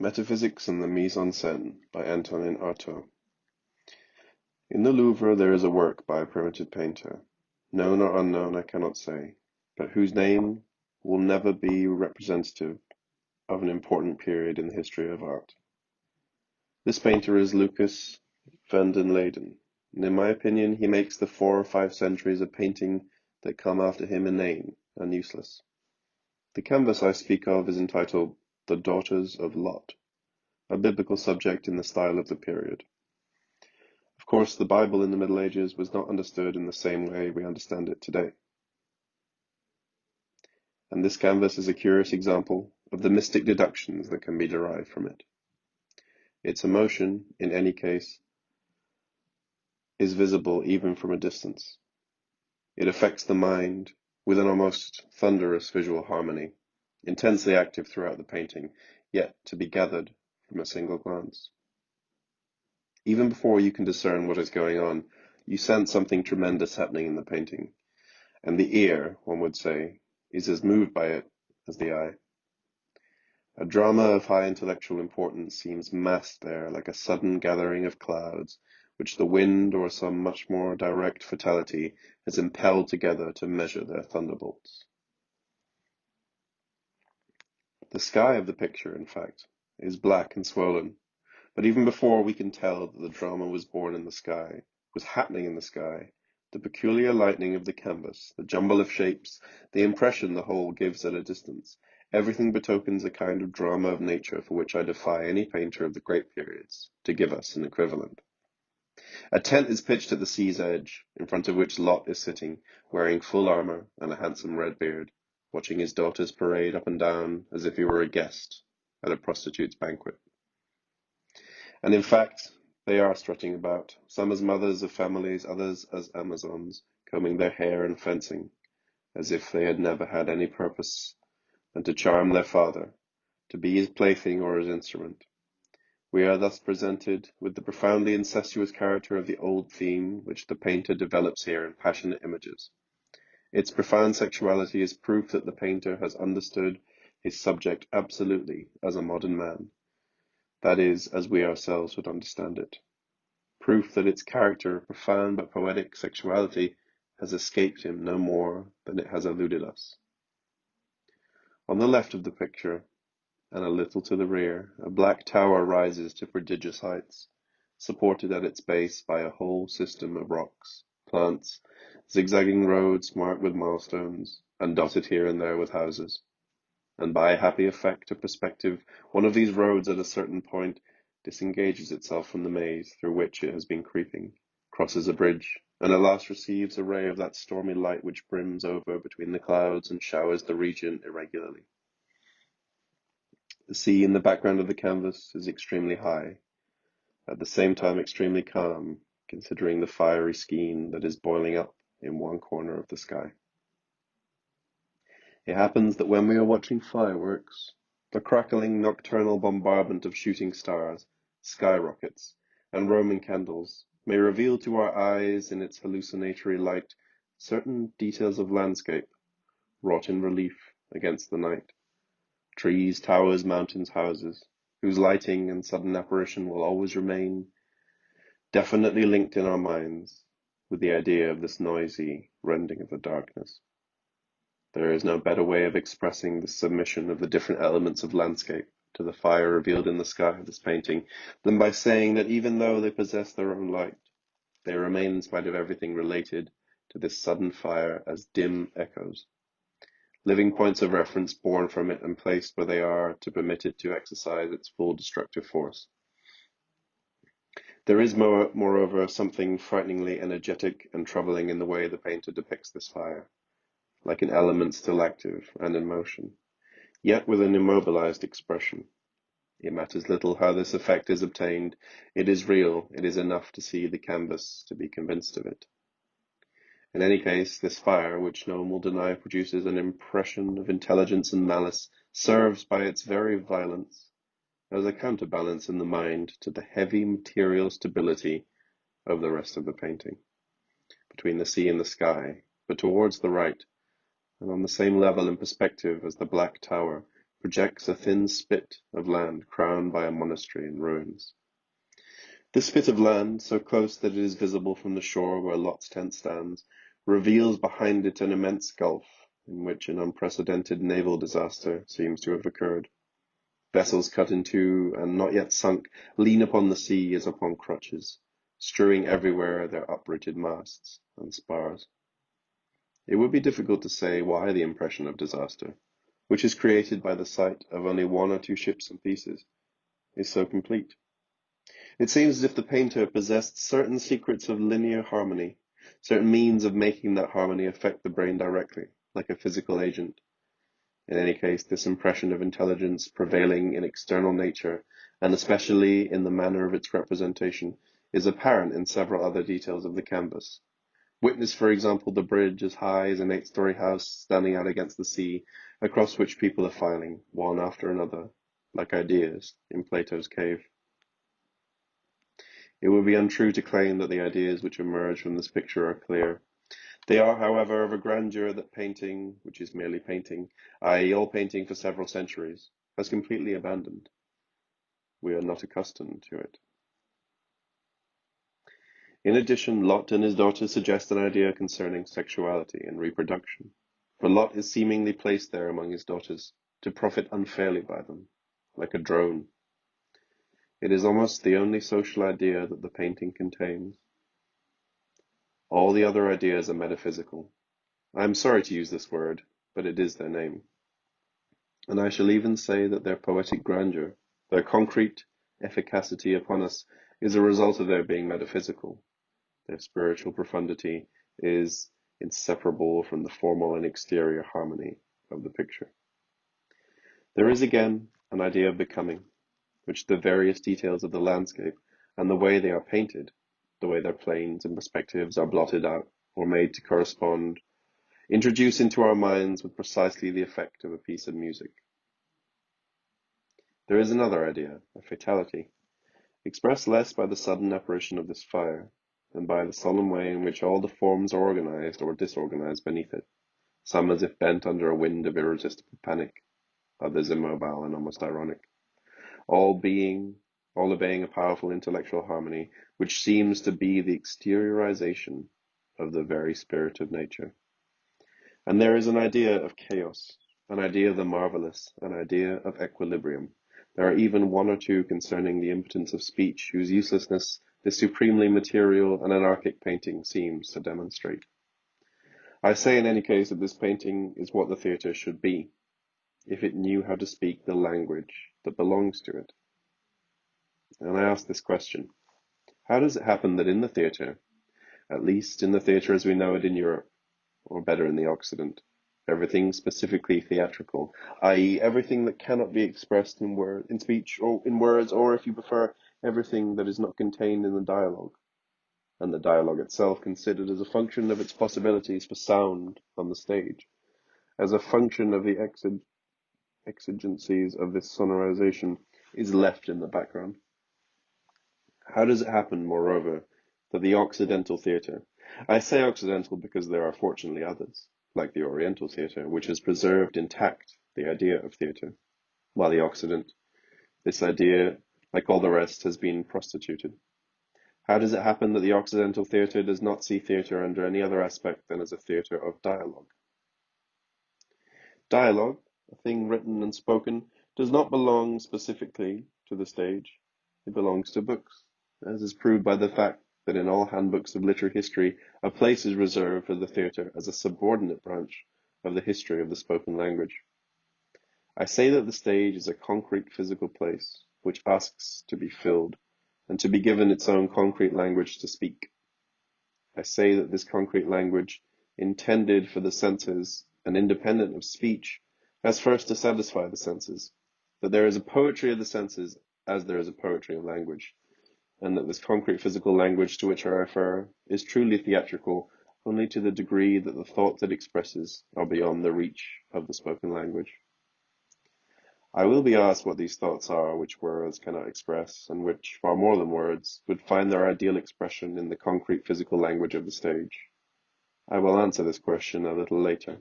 Metaphysics and the Mise-en-Scène by Antonin Artaud. In the Louvre there is a work by a primitive painter, known or unknown I cannot say, but whose name will never be representative of an important period in the history of art. This painter is Lucas van den Leyden, and in my opinion he makes the 4 or 5 centuries of painting that come after him inane and useless. The canvas I speak of is entitled The Daughters of Lot, a biblical subject in the style of the period. Of course, the Bible in the Middle Ages was not understood in the same way we understand it today. And this canvas is a curious example of the mystic deductions that can be derived from it. Its emotion, in any case, is visible even from a distance. It affects the mind with an almost thunderous visual harmony, intensely active throughout the painting, yet to be gathered from a single glance. Even before you can discern what is going on, you sense something tremendous happening in the painting, and the ear, one would say, is as moved by it as the eye. A drama of high intellectual importance seems massed there like a sudden gathering of clouds, which the wind or some much more direct fatality has impelled together to measure their thunderbolts. The sky of the picture, in fact, is black and swollen, but even before we can tell that the drama was born in the sky, was happening in the sky, the peculiar lightning of the canvas, the jumble of shapes, the impression the whole gives at a distance, everything betokens a kind of drama of nature for which I defy any painter of the great periods to give us an equivalent. A tent is pitched at the sea's edge, in front of which Lot is sitting, wearing full armour and a handsome red beard, watching his daughters parade up and down as if he were a guest at a prostitute's banquet. And in fact, they are strutting about, some as mothers of families, others as Amazons, combing their hair and fencing, as if they had never had any purpose than to charm their father, to be his plaything or his instrument. We are thus presented with the profoundly incestuous character of the old theme, which the painter develops here in passionate images. Its profound sexuality is proof that the painter has understood his subject absolutely as a modern man. That is, as we ourselves would understand it. Proof that its character of profound but poetic sexuality has escaped him no more than it has eluded us. On the left of the picture, and a little to the rear, a black tower rises to prodigious heights, supported at its base by a whole system of rocks, plants, zigzagging roads marked with milestones, and dotted here and there with houses. And by a happy effect of perspective, one of these roads at a certain point disengages itself from the maze through which it has been creeping, crosses a bridge, and at last receives a ray of that stormy light which brims over between the clouds and showers the region irregularly. The sea in the background of the canvas is extremely high, at the same time extremely calm, considering the fiery skein that is boiling up in one corner of the sky. It happens that when we are watching fireworks, the crackling nocturnal bombardment of shooting stars, skyrockets, and Roman candles may reveal to our eyes in its hallucinatory light certain details of landscape wrought in relief against the night. Trees, towers, mountains, houses, whose lighting and sudden apparition will always remain definitely linked in our minds with the idea of this noisy rending of the darkness. There is no better way of expressing the submission of the different elements of landscape to the fire revealed in the sky of this painting than by saying that even though they possess their own light, they remain in spite of everything related to this sudden fire as dim echoes, living points of reference born from it and placed where they are to permit it to exercise its full destructive force. There is, moreover, something frighteningly energetic and troubling in the way the painter depicts this fire, like an element still active and in motion, yet with an immobilized expression. It matters little how this effect is obtained. It is real. It is enough to see the canvas to be convinced of it. In any case, this fire, which no one will deny produces an impression of intelligence and malice, serves by its very violence as a counterbalance in the mind to the heavy material stability of the rest of the painting, between the sea and the sky, but towards the right, and on the same level in perspective as the black tower, projects a thin spit of land crowned by a monastery in ruins. This spit of land, so close that it is visible from the shore where Lot's tent stands, reveals behind it an immense gulf in which an unprecedented naval disaster seems to have occurred. Vessels cut in two and not yet sunk lean upon the sea as upon crutches, strewing everywhere their uprooted masts and spars. It would be difficult to say why the impression of disaster, which is created by the sight of only one or two ships and pieces, is so complete. It seems as if the painter possessed certain secrets of linear harmony, certain means of making that harmony affect the brain directly, like a physical agent. In any case, this impression of intelligence prevailing in external nature, and especially in the manner of its representation, is apparent in several other details of the canvas. Witness, for example, the bridge as high as an 8-story house standing out against the sea, across which people are filing, one after another, like ideas in Plato's cave. It would be untrue to claim that the ideas which emerge from this picture are clear. They are, however, of a grandeur that painting, which is merely painting, i.e. all painting for several centuries, has completely abandoned. We are not accustomed to it. In addition, Lot and his daughter suggest an idea concerning sexuality and reproduction, for Lot is seemingly placed there among his daughters, to profit unfairly by them, like a drone. It is almost the only social idea that the painting contains. All the other ideas are metaphysical. I am sorry to use this word, but it is their name. And I shall even say that their poetic grandeur, their concrete efficacity upon us, is a result of their being metaphysical. Their spiritual profundity is inseparable from the formal and exterior harmony of the picture. There is again an idea of becoming, which the various details of the landscape and the way they are painted, the way their planes and perspectives are blotted out or made to correspond, introduce into our minds with precisely the effect of a piece of music. There is another idea, of fatality, expressed less by the sudden apparition of this fire than by the solemn way in which all the forms are organized or disorganized beneath it, some as if bent under a wind of irresistible panic, others immobile and almost ironic, all obeying a powerful intellectual harmony which seems to be the exteriorization of the very spirit of nature. And there is an idea of chaos, an idea of the marvelous, an idea of equilibrium. There are even one or two concerning the impotence of speech, whose uselessness this supremely material and anarchic painting seems to demonstrate. I say in any case that this painting is what the theatre should be, if it knew how to speak the language that belongs to it. And I ask this question: how does it happen that in the theatre, at least in the theatre as we know it in Europe, or better in the Occident, everything specifically theatrical, i.e. everything that cannot be expressed in speech or in words, or if you prefer, everything that is not contained in the dialogue, and the dialogue itself considered as a function of its possibilities for sound on the stage, as a function of the exigencies of this sonorization, is left in the background. How does it happen, moreover, that the Occidental theatre, I say Occidental because there are fortunately others, like the Oriental theatre, which has preserved intact the idea of theatre, while the Occident, this idea, like all the rest, has been prostituted? How does it happen that the Occidental theatre does not see theatre under any other aspect than as a theatre of dialogue? Dialogue, a thing written and spoken, does not belong specifically to the stage. It belongs to books, as is proved by the fact that in all handbooks of literary history, a place is reserved for the theatre as a subordinate branch of the history of the spoken language. I say that the stage is a concrete physical place, which asks to be filled, and to be given its own concrete language to speak. I say that this concrete language, intended for the senses and independent of speech, has first to satisfy the senses, that there is a poetry of the senses as there is a poetry of language, and that this concrete physical language to which I refer is truly theatrical only to the degree that the thoughts it expresses are beyond the reach of the spoken language. I will be asked what these thoughts are which words cannot express, and which, far more than words, would find their ideal expression in the concrete physical language of the stage. I will answer this question a little later.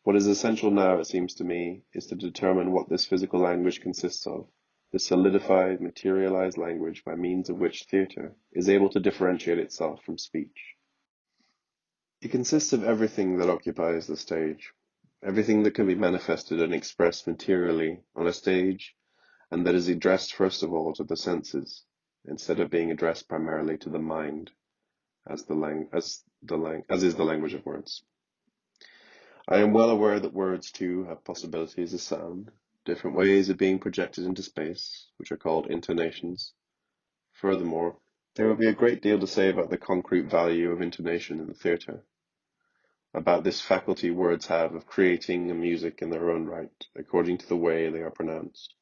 What is essential now, it seems to me, is to determine what this physical language consists of, this solidified, materialized language by means of which theatre is able to differentiate itself from speech. It consists of everything that occupies the stage, everything that can be manifested and expressed materially on a stage, and that is addressed first of all to the senses, instead of being addressed primarily to the mind, as is the language of words. I am well aware that words too have possibilities as sound, different ways of being projected into space, which are called intonations. Furthermore, there would be a great deal to say about the concrete value of intonation in the theatre, about this faculty words have of creating a music in their own right, according to the way they are pronounced,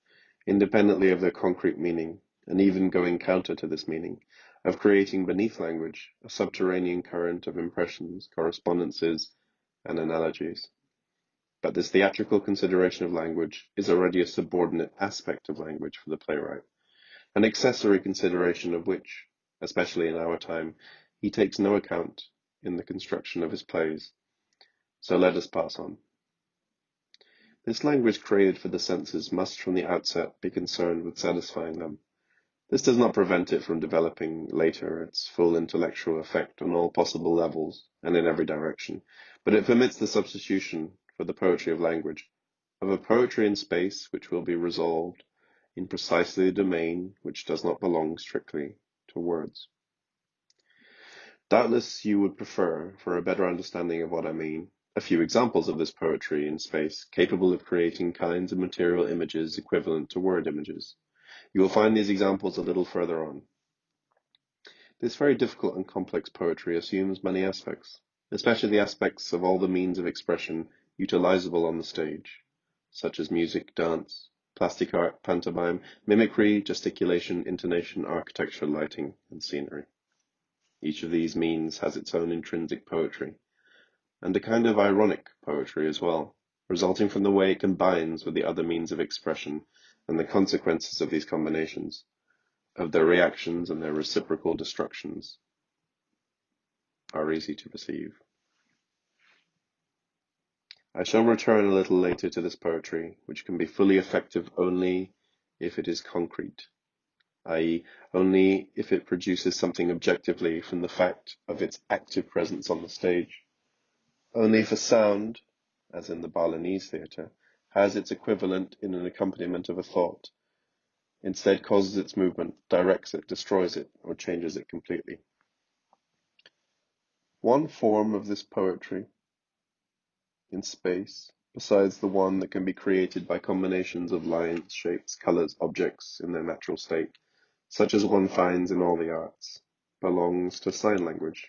independently of their concrete meaning, and even going counter to this meaning, of creating beneath language a subterranean current of impressions, correspondences, and analogies. But this theatrical consideration of language is already a subordinate aspect of language for the playwright, an accessory consideration of which, especially in our time, he takes no account in the construction of his plays. So let us pass on. This language created for the senses must from the outset be concerned with satisfying them. This does not prevent it from developing later its full intellectual effect on all possible levels and in every direction, but it permits the substitution, for the poetry of language, of a poetry in space which will be resolved in precisely the domain which does not belong strictly to words. Doubtless you would prefer, for a better understanding of what I mean, a few examples of this poetry in space capable of creating kinds of material images equivalent to word images. You will find these examples a little further on. This very difficult and complex poetry assumes many aspects, especially the aspects of all the means of expression utilizable on the stage, such as music, dance, plastic art, pantomime, mimicry, gesticulation, intonation, architecture, lighting, and scenery. Each of these means has its own intrinsic poetry, and a kind of ironic poetry as well, resulting from the way it combines with the other means of expression and the consequences of these combinations, of their reactions and their reciprocal destructions, are easy to perceive. I shall return a little later to this poetry, which can be fully effective only if it is concrete, i.e., only if it produces something objectively from the fact of its active presence on the stage. Only if a sound, as in the Balinese theatre, has its equivalent in an accompaniment of a thought, instead causes its movement, directs it, destroys it, or changes it completely. One form of this poetry in space, besides the one that can be created by combinations of lines, shapes, colors, objects in their natural state, such as one finds in all the arts, belongs to sign language.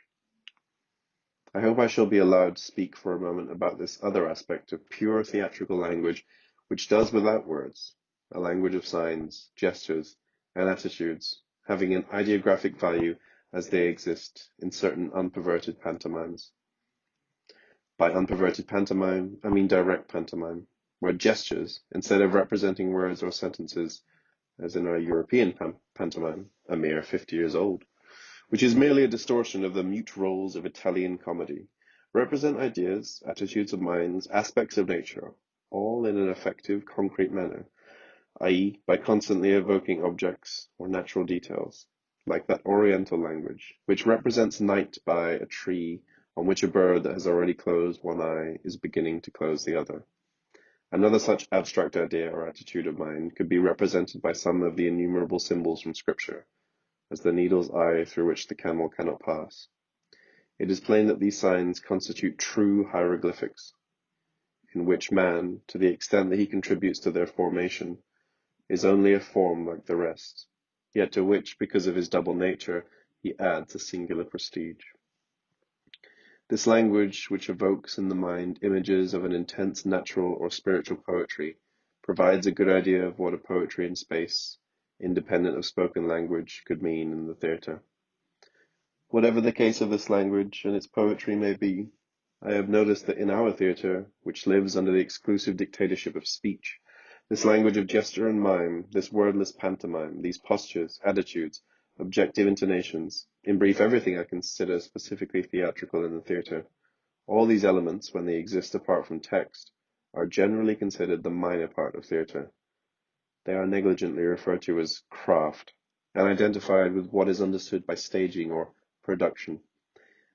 I hope I shall be allowed to speak for a moment about this other aspect of pure theatrical language which does without words, a language of signs, gestures, and attitudes, having an ideographic value as they exist in certain unperverted pantomimes. By unperverted pantomime, I mean direct pantomime, where gestures, instead of representing words or sentences, as in our European pantomime, a mere 50 years old, which is merely a distortion of the mute roles of Italian comedy, represent ideas, attitudes of minds, aspects of nature, all in an effective, concrete manner, i.e., by constantly evoking objects or natural details, like that Oriental language, which represents night by a tree on which a bird that has already closed one eye is beginning to close the other. Another such abstract idea or attitude of mind could be represented by some of the innumerable symbols from Scripture, as the needle's eye through which the camel cannot pass. It is plain that these signs constitute true hieroglyphics, in which man, to the extent that he contributes to their formation, is only a form like the rest, yet to which, because of his double nature, he adds a singular prestige. This language, which evokes in the mind images of an intense natural or spiritual poetry, provides a good idea of what a poetry in space, independent of spoken language, could mean in the theatre. Whatever the case of this language and its poetry may be, I have noticed that in our theatre, which lives under the exclusive dictatorship of speech, this language of gesture and mime, this wordless pantomime, these postures, attitudes, objective intonations, in brief everything I consider specifically theatrical in the theatre, All these elements, when they exist apart from text, are generally considered the minor part of theatre. They are negligently referred to as craft, and identified with what is understood by staging or production,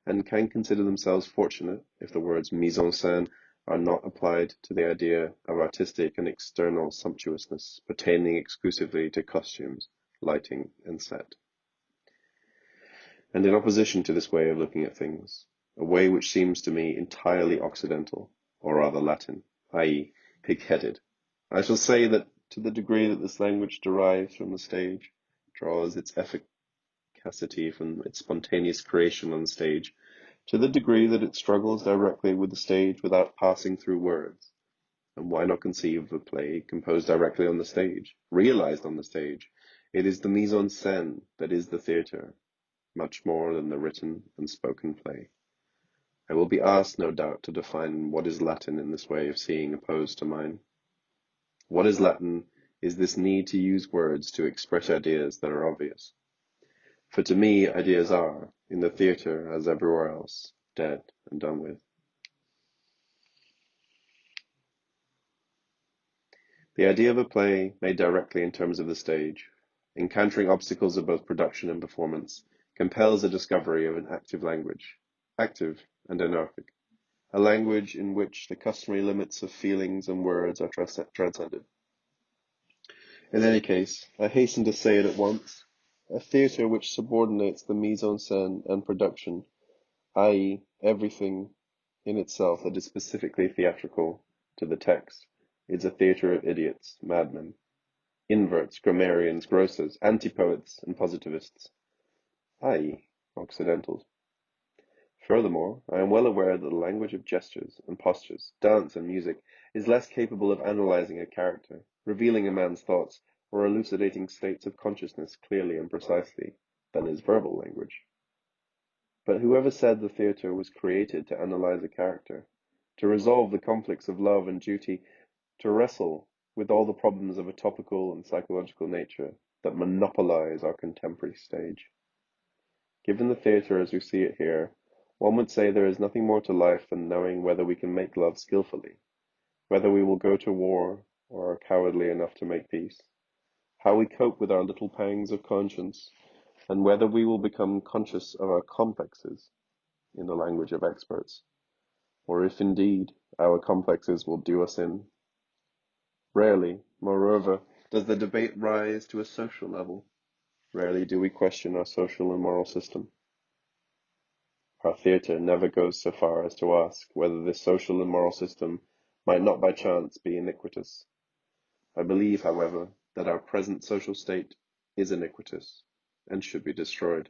and can consider themselves fortunate if the words mise-en-scène are not applied to the idea of artistic and external sumptuousness pertaining exclusively to costumes, lighting, and set. And in opposition to this way of looking at things, a way which seems to me entirely Occidental, or rather Latin, i.e., pig-headed, I shall say that to the degree that this language derives from the stage, draws its efficacity from its spontaneous creation on the stage, to the degree that it struggles directly with the stage without passing through words. And why not conceive of a play composed directly on the stage, realized on the stage? It is the mise-en-scène that is the theatre, much more than the written and spoken play. I will be asked, no doubt, to define what is Latin in this way of seeing opposed to mine. What is Latin is this need to use words to express ideas that are obvious. For to me, ideas are, in the theatre as everywhere else, dead and done with. The idea of a play made directly in terms of the stage, encountering obstacles of both production and performance, compels the discovery of an active language, active and anarchic, a language in which the customary limits of feelings and words are transcended. In any case, I hasten to say it at once, a theatre which subordinates the mise-en-scène and production, i.e., everything in itself that is specifically theatrical, to the text, is a theatre of idiots, madmen, inverts, grammarians, grocers, anti-poets, and positivists, i.e., Occidentals. Furthermore, I am well aware that the language of gestures and postures, dance and music, is less capable of analyzing a character, revealing a man's thoughts, or elucidating states of consciousness clearly and precisely, than is verbal language. But whoever said the theatre was created to analyze a character, to resolve the conflicts of love and duty, to wrestle with all the problems of a topical and psychological nature that monopolize our contemporary stage? Given the theatre as we see it here, one would say there is nothing more to life than knowing whether we can make love skillfully, whether we will go to war or are cowardly enough to make peace, how we cope with our little pangs of conscience, and whether we will become conscious of our complexes, in the language of experts, or if indeed our complexes will do us in. Rarely, moreover, does the debate rise to a social level. Rarely do we question our social and moral system. Our theatre never goes so far as to ask whether this social and moral system might not by chance be iniquitous. I believe, however, that our present social state is iniquitous and should be destroyed.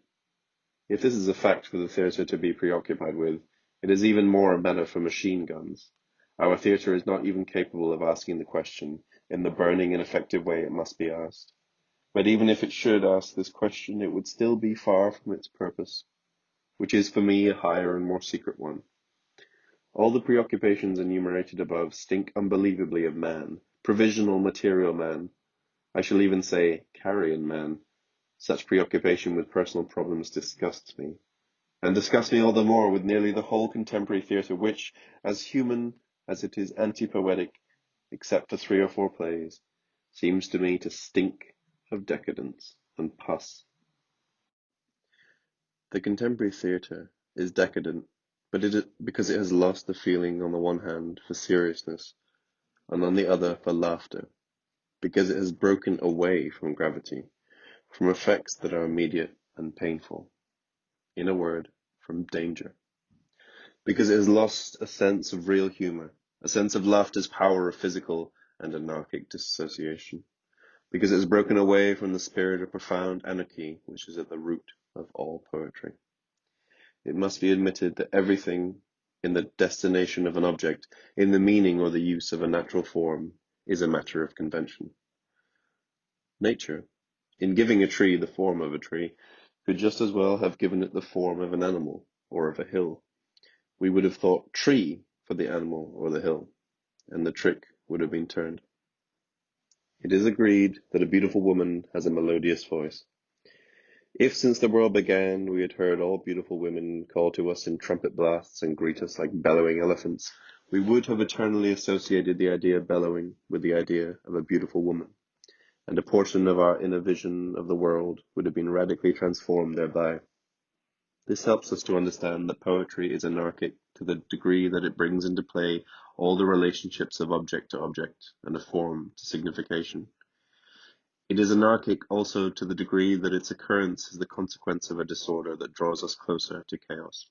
If this is a fact for the theatre to be preoccupied with, it is even more a matter for machine guns. Our theatre is not even capable of asking the question in the burning and effective way it must be asked. But even if it should ask this question, it would still be far from its purpose, which is for me a higher and more secret one. All the preoccupations enumerated above stink unbelievably of man, provisional material man. I shall even say carrion man. Such preoccupation with personal problems disgusts me, and disgusts me all the more with nearly the whole contemporary theatre which, as human as it is anti-poetic, except for 3 or 4 plays, seems to me to stink of decadence and pus. The contemporary theatre is decadent, but because it has lost the feeling on the one hand for seriousness, and on the other for laughter, because it has broken away from gravity, from effects that are immediate and painful, in a word, from danger, because it has lost a sense of real humour, a sense of laughter's power of physical and anarchic dissociation, because it has broken away from the spirit of profound anarchy which is at the root of all poetry. It must be admitted that everything in the destination of an object, in the meaning or the use of a natural form, is a matter of convention. Nature, in giving a tree the form of a tree, could just as well have given it the form of an animal or of a hill. We would have thought tree for the animal or the hill, and the trick would have been turned. It is agreed that a beautiful woman has a melodious voice. If since the world began we had heard all beautiful women call to us in trumpet blasts and greet us like bellowing elephants, we would have eternally associated the idea of bellowing with the idea of a beautiful woman, and a portion of our inner vision of the world would have been radically transformed thereby. This helps us to understand that poetry is anarchic to the degree that it brings into play all the relationships of object to object and of form to signification. It is anarchic also to the degree that its occurrence is the consequence of a disorder that draws us closer to chaos.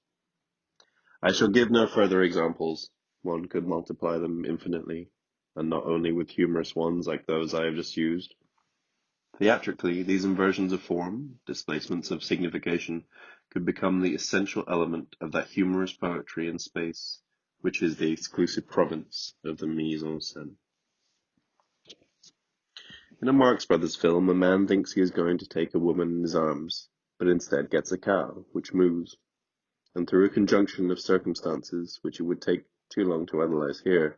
I shall give no further examples. One could multiply them infinitely, and not only with humorous ones like those I have just used. Theatrically, these inversions of form, displacements of signification, could become the essential element of that humorous poetry in space, which is the exclusive province of the mise-en-scène. In a Marx Brothers film, a man thinks he is going to take a woman in his arms, but instead gets a cow, which moves, and through a conjunction of circumstances which it would take too long to analyze here,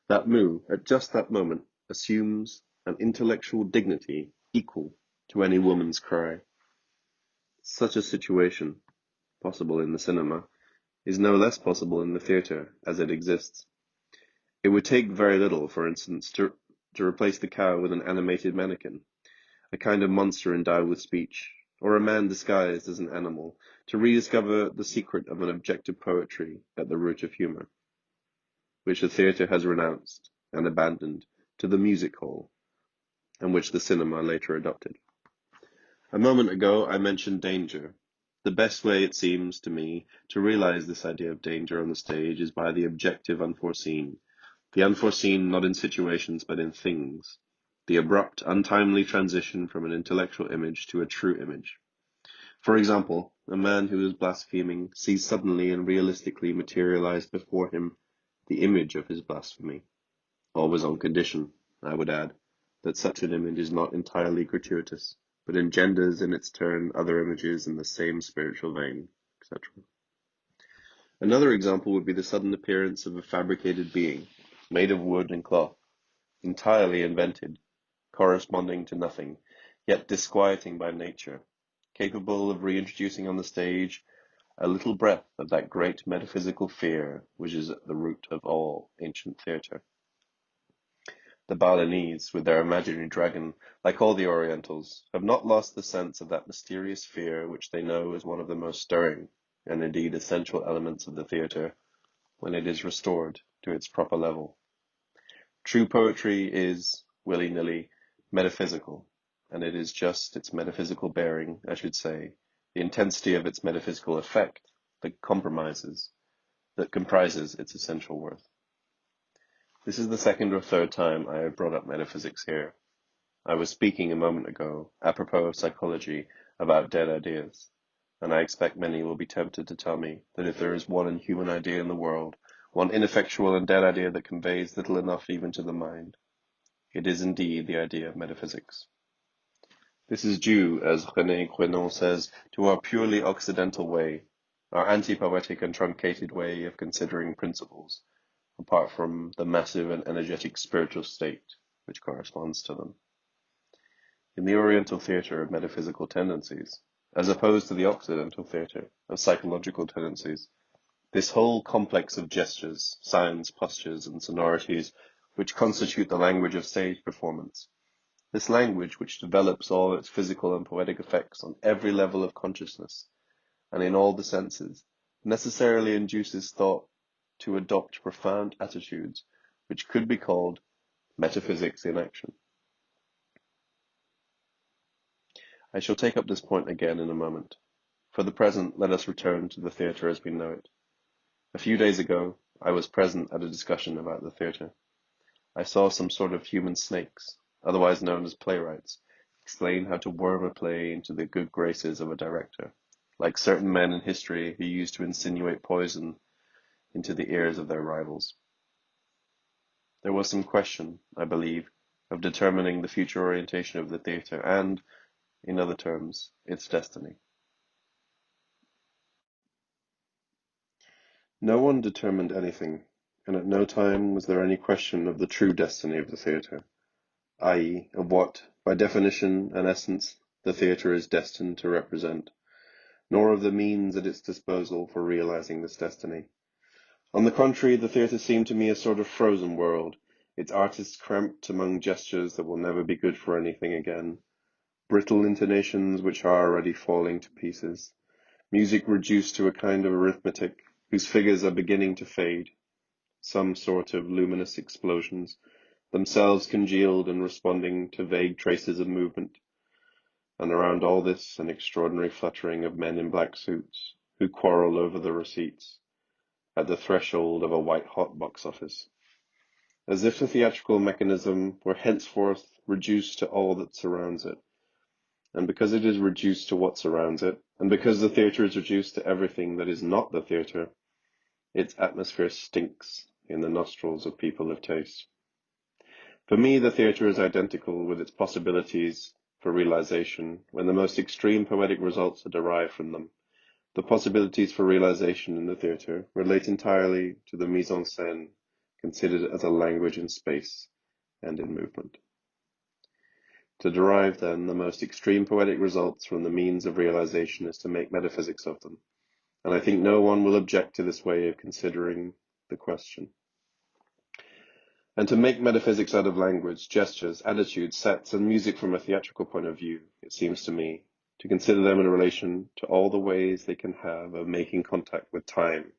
that moo, at just that moment, assumes an intellectual dignity equal to any woman's cry. Such a situation, possible in the cinema, is no less possible in the theatre as it exists. It would take very little, for instance, to replace the cow with an animated mannequin, a kind of monster endowed with speech, or a man disguised as an animal, to rediscover the secret of an objective poetry at the root of humour, which the theatre has renounced and abandoned to the music hall, and which the cinema later adopted. A moment ago I mentioned danger. The best way, it seems to me, to realize this idea of danger on the stage is by the objective unforeseen, the unforeseen not in situations but in things, the abrupt, untimely transition from an intellectual image to a true image. For example, a man who is blaspheming sees suddenly and realistically materialized before him the image of his blasphemy, always on condition, I would add, that such an image is not entirely gratuitous, but engenders in its turn other images in the same spiritual vein, etc. Another example would be the sudden appearance of a fabricated being, made of wood and cloth, entirely invented, corresponding to nothing, yet disquieting by nature, capable of reintroducing on the stage a little breath of that great metaphysical fear which is at the root of all ancient theatre. The Balinese, with their imaginary dragon, like all the Orientals, have not lost the sense of that mysterious fear which they know is one of the most stirring, and indeed essential elements of the theatre, when it is restored to its proper level. True poetry is, willy-nilly, metaphysical, and it is just its metaphysical bearing, I should say, the intensity of its metaphysical effect, that comprises its essential worth. This is the second or third time I have brought up metaphysics here. I was speaking a moment ago, apropos of psychology, about dead ideas, and I expect many will be tempted to tell me that if there is one inhuman idea in the world, one ineffectual and dead idea that conveys little enough even to the mind, it is indeed the idea of metaphysics. This is due, as René Guénon says, to our purely Occidental way, our anti-poetic and truncated way of considering principles, apart from the massive and energetic spiritual state which corresponds to them. In the Oriental theatre of metaphysical tendencies, as opposed to the Occidental theatre of psychological tendencies, this whole complex of gestures, signs, postures, and sonorities which constitute the language of stage performance, this language which develops all its physical and poetic effects on every level of consciousness and in all the senses, necessarily induces thought to adopt profound attitudes which could be called metaphysics in action. I shall take up this point again in a moment. For the present, let us return to the theatre as we know it. A few days ago, I was present at a discussion about the theatre. I saw some sort of human snakes, otherwise known as playwrights, explain how to worm a play into the good graces of a director, like certain men in history who used to insinuate poison into the ears of their rivals. There was some question, I believe, of determining the future orientation of the theatre and, in other terms, its destiny. No one determined anything, and at no time was there any question of the true destiny of the theatre, i.e., of what, by definition and essence, the theatre is destined to represent, nor of the means at its disposal for realizing this destiny. On the contrary, the theatre seemed to me a sort of frozen world, its artists cramped among gestures that will never be good for anything again, brittle intonations which are already falling to pieces, music reduced to a kind of arithmetic whose figures are beginning to fade, some sort of luminous explosions, themselves congealed and responding to vague traces of movement, and around all this an extraordinary fluttering of men in black suits, who quarrel over the receipts, at the threshold of a white-hot box office, as if the theatrical mechanism were henceforth reduced to all that surrounds it. And because it is reduced to what surrounds it, and because the theatre is reduced to everything that is not the theatre, its atmosphere stinks in the nostrils of people of taste. For me, the theatre is identical with its possibilities for realization when the most extreme poetic results are derived from them. The possibilities for realization in the theatre relate entirely to the mise-en-scène, considered as a language in space and in movement. To derive, then, the most extreme poetic results from the means of realization is to make metaphysics of them, and I think no one will object to this way of considering the question. And to make metaphysics out of language, gestures, attitudes, sets, and music from a theatrical point of view, it seems to me, to consider them in relation to all the ways they can have of making contact with time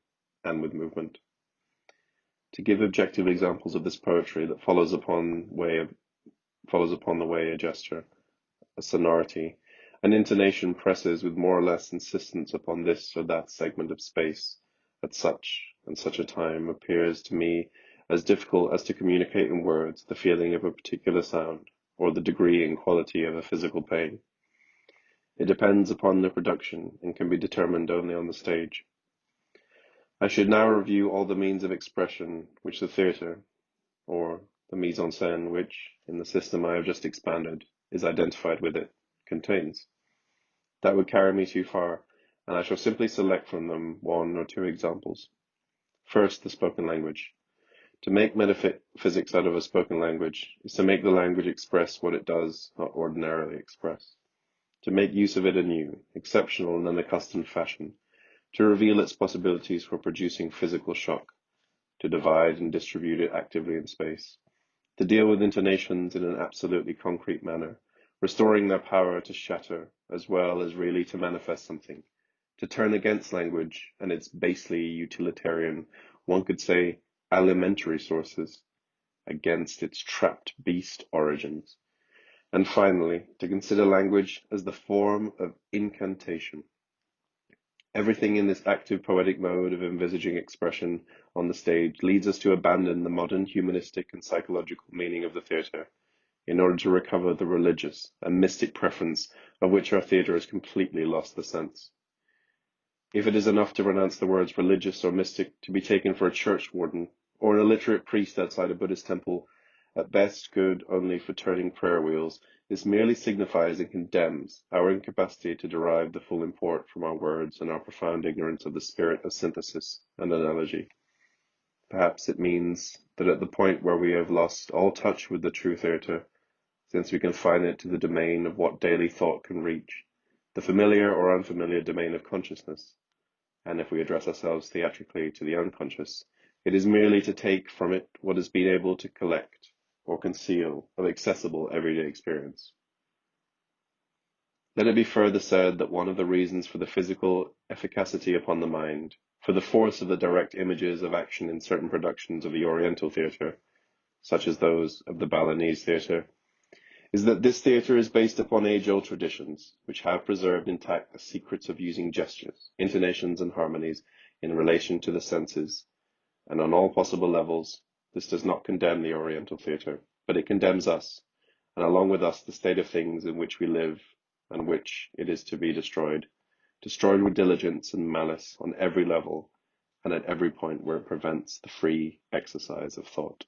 and with movement. To give objective examples of this poetry that follows upon the way a gesture, a sonority, an intonation presses with more or less insistence upon this or that segment of space at such and such a time appears to me as difficult as to communicate in words the feeling of a particular sound or the degree and quality of a physical pain. It depends upon the production and can be determined only on the stage. I should now review all the means of expression which the theatre, or the mise-en-scène which, in the system I have just expanded, is identified with it, contains. That would carry me too far, and I shall simply select from them one or two examples. First, the spoken language. To make metaphysics out of a spoken language is to make the language express what it does not ordinarily express, to make use of it anew, exceptional in an unaccustomed fashion, to reveal its possibilities for producing physical shock, to divide and distribute it actively in space, to deal with intonations in an absolutely concrete manner, restoring their power to shatter as well as really to manifest something, to turn against language and its basely utilitarian, one could say, alimentary sources, against its trapped beast origins, and finally, to consider language as the form of incantation. Everything in this active poetic mode of envisaging expression on the stage leads us to abandon the modern humanistic and psychological meaning of the theatre in order to recover the religious and mystic preference of which our theatre has completely lost the sense. If it is enough to pronounce the words religious or mystic to be taken for a church warden or an illiterate priest outside a Buddhist temple, at best good only for turning prayer wheels, this merely signifies and condemns our incapacity to derive the full import from our words and our profound ignorance of the spirit of synthesis and analogy. Perhaps it means that at the point where we have lost all touch with the true theatre, since we confine it to the domain of what daily thought can reach, the familiar or unfamiliar domain of consciousness, and if we address ourselves theatrically to the unconscious, it is merely to take from it what has been able to collect or conceal of accessible everyday experience. Let it be further said that one of the reasons for the physical efficacy upon the mind, for the force of the direct images of action in certain productions of the Oriental theatre, such as those of the Balinese theatre, is that this theatre is based upon age-old traditions, which have preserved intact the secrets of using gestures, intonations, and harmonies in relation to the senses, and on all possible levels. This does not condemn the Oriental theatre, but it condemns us, and along with us the state of things in which we live, and which it is to be destroyed with diligence and malice on every level, and at every point where it prevents the free exercise of thought.